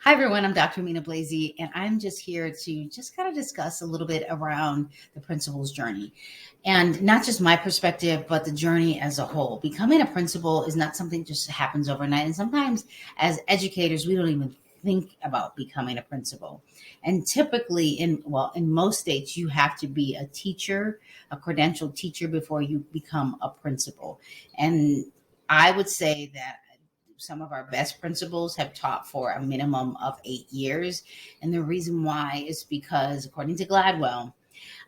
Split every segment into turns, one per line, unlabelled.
Hi, everyone. I'm Dr. Mina Blazey, and I'm just here to just kind of discuss a little bit around the principal's journey. And not just my perspective, but the journey as a whole. Becoming a principal is not something that just happens overnight. And sometimes as educators, we don't even think about becoming a principal. And typically in most states, you have to be a teacher, a credentialed teacher before you become a principal. And I would say that some of our best principals have taught for a minimum of 8 years. And the reason why is because, according to Gladwell,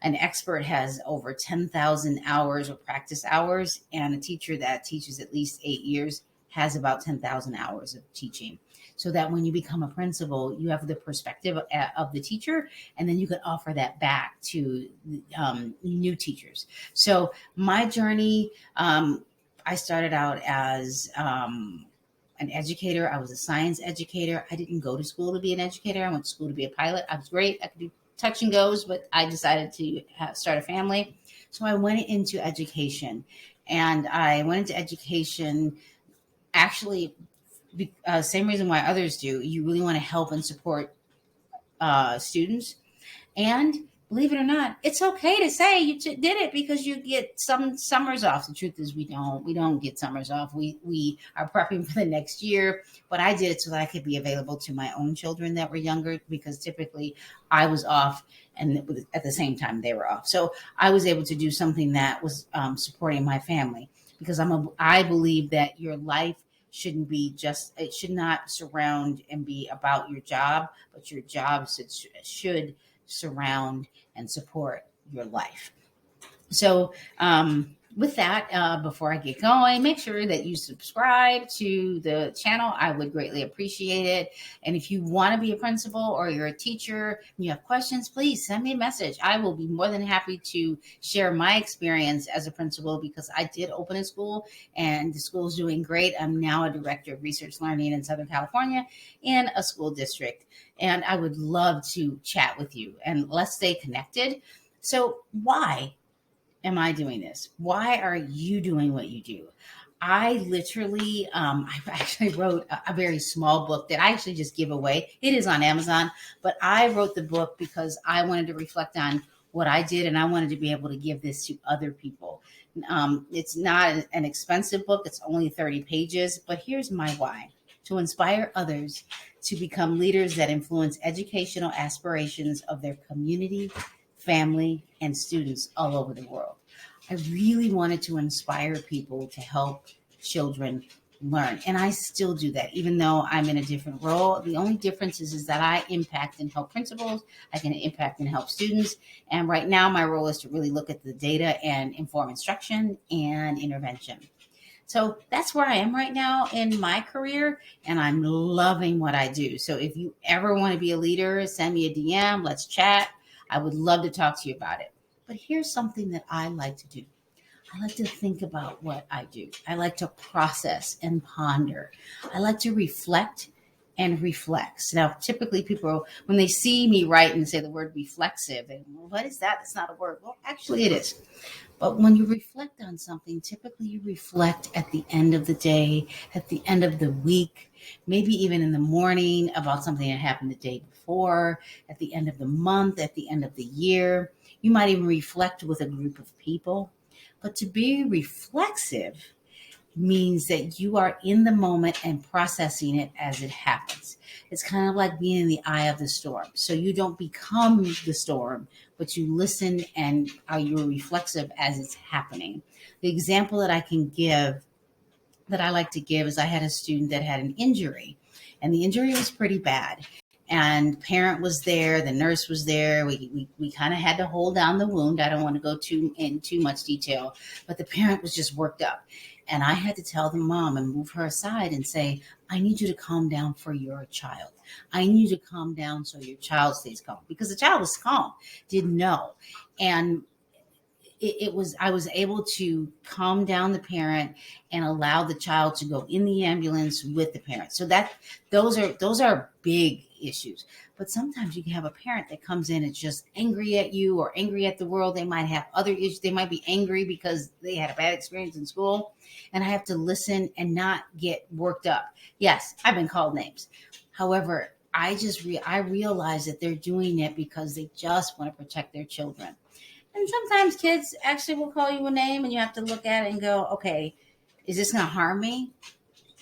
an expert has over 10,000 hours of practice hours, and a teacher that teaches at least 8 years has about 10,000 hours of teaching. So that when you become a principal, you have the perspective of the teacher, and then you can offer that back to new teachers. So my journey, I started out as an educator. I was a science educator. I didn't go to school to be an educator. I went to school to be a pilot. I was great. I could do touch and goes, but I decided to start a family. So I went into education, and I went into education actually, same reason why others do. You really want to help and support students. And believe it or not, it's okay to say you did it because you get some summers off. The truth is, we don't get summers off. We are prepping for the next year, but I did it so that I could be available to my own children that were younger, because typically I was off and at the same time they were off. So I was able to do something that was supporting my family, because I believe that your life it should not surround and be about your job, but your job should surround and support your life. So, with that, before I get going, make sure that you subscribe to the channel. I would greatly appreciate it. And if you want to be a principal or you're a teacher and you have questions, please send me a message. I will be more than happy to share my experience as a principal, because I did open a school and the school is doing great. I'm now a director of research learning in Southern California in a school district. And I would love to chat with you, and let's stay connected. So why am I doing this? Why are you doing what you do? I literally, I actually wrote a very small book that I actually just give away. It is on Amazon, but I wrote the book because I wanted to reflect on what I did, and I wanted to be able to give this to other people. It's not an expensive book. It's only 30 pages, but here's my why: to inspire others to become leaders that influence educational aspirations of their community, family, and students all over the world. I really wanted to inspire people to help children learn. And I still do that, even though I'm in a different role. The only difference is that I impact and help principals. I can impact and help students. And right now, my role is to really look at the data and inform instruction and intervention. So that's where I am right now in my career, and I'm loving what I do. So if you ever want to be a leader, send me a DM, let's chat. I would love to talk to you about it. But here's something that I like to do. I like to think about what I do. I like to process and ponder. I like to reflect and reflex. Now, typically people, when they see me write and say the word reflexive, they go, well, what is that? It's not a word. Well, actually it is. But when you reflect on something, typically you reflect at the end of the day, at the end of the week, maybe even in the morning about something that happened the day before, at the end of the month, at the end of the year. You might even reflect with a group of people. But to be reflexive means that you are in the moment and processing it as it happens. It's kind of like being in the eye of the storm. So you don't become the storm, but you listen and you're reflexive as it's happening. The example that I can give, that I like to give, is I had a student that had an injury, and the injury was pretty bad. And parent was there, the nurse was there. We kind of had to hold down the wound. I don't want to go in too much detail, but the parent was just worked up. And I had to tell the mom and move her aside and say, I need you to calm down for your child. I need you to calm down so your child stays calm, because the child was calm, didn't know. And I was able to calm down the parent and allow the child to go in the ambulance with the parent. So those are big issues. But sometimes you can have a parent that comes in and just angry at you or angry at the world. They might have other issues. They might be angry because they had a bad experience in school. And I have to listen and not get worked up. Yes, I've been called names. However, I realize that they're doing it because they just want to protect their children. And sometimes kids actually will call you a name and you have to look at it and go, okay, is this going to harm me?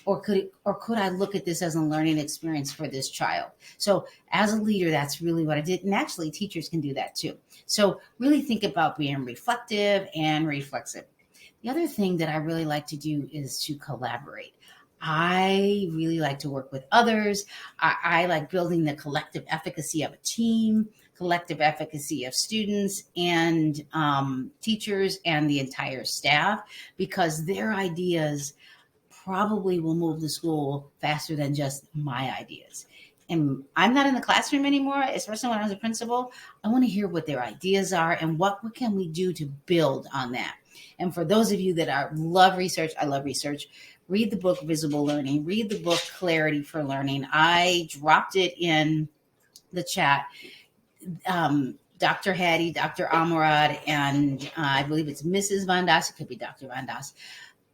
Or could I look at this as a learning experience for this child? So as a leader, that's really what I did. And actually teachers can do that too. So really think about being reflective and reflexive. The other thing that I really like to do is to collaborate. I really like to work with others. I like building the collective efficacy of a team, collective efficacy of students and teachers and the entire staff, because their ideas probably will move the school faster than just my ideas. And I'm not in the classroom anymore, especially when I was a principal. I want to hear what their ideas are and what can we do to build on that. And for those of you that love research, I love research. Read the book Visible Learning. Read the book Clarity for Learning. I dropped it in the chat. Dr. Hattie, Dr. Amorad, and I believe it's Mrs. Van Das. It could be Dr. Van Das.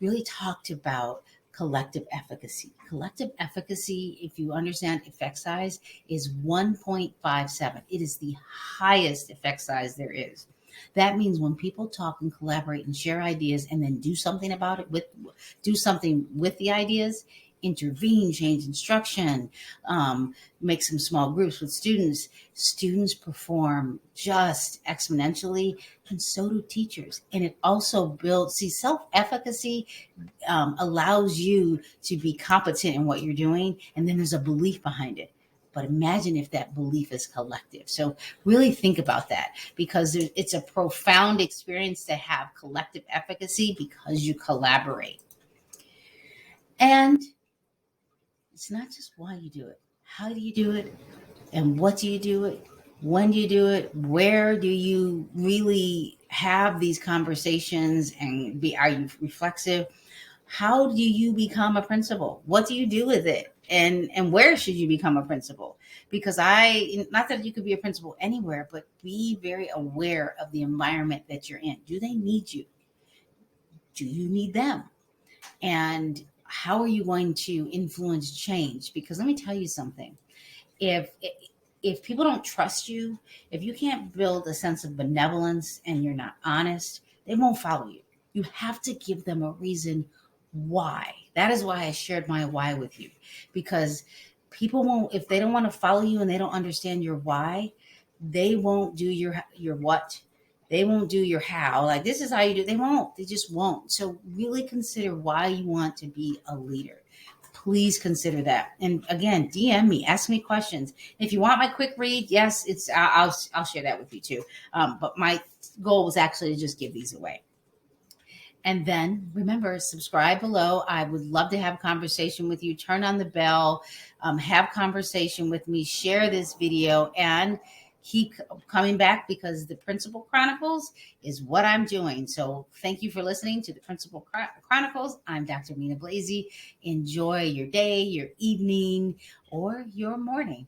Really talked about collective efficacy. Collective efficacy, if you understand effect size, is 1.57. It is the highest effect size there is. That means when people talk and collaborate and share ideas and then do something about it, do something with the ideas, intervene, change instruction, make some small groups with students, students perform just exponentially, and so do teachers. And it also builds, self-efficacy allows you to be competent in what you're doing, and then there's a belief behind it. But imagine if that belief is collective. So really think about that, because it's a profound experience to have collective efficacy because you collaborate. And it's not just why you do it. How do you do it? And what do you do it? When do you do it? Where do you really have these conversations and are you reflexive? How do you become a principal? What do you do with it? And where should you become a principal? Because not that you could be a principal anywhere, but be very aware of the environment that you're in. Do they need you? Do you need them? And how are you going to influence change? Because let me tell you something. If people don't trust you, if you can't build a sense of benevolence and you're not honest, they won't follow you. You have to give them a reason why. That is why I shared my why with you, because people won't, if they don't want to follow you and they don't understand your why, they won't do your what. They won't do your how. Like, this is how you do. They won't. They just won't. So really consider why you want to be a leader. Please consider that. And again, DM me, ask me questions. If you want my quick read, yes, I'll share that with you too. But my goal was actually to just give these away. And then remember, subscribe below. I would love to have a conversation with you. Turn on the bell, have conversation with me, share this video, and keep coming back, because the Principal Chronicles is what I'm doing. So thank you for listening to the Principal Chronicles. I'm Dr. Mina Blasey. Enjoy your day, your evening, or your morning.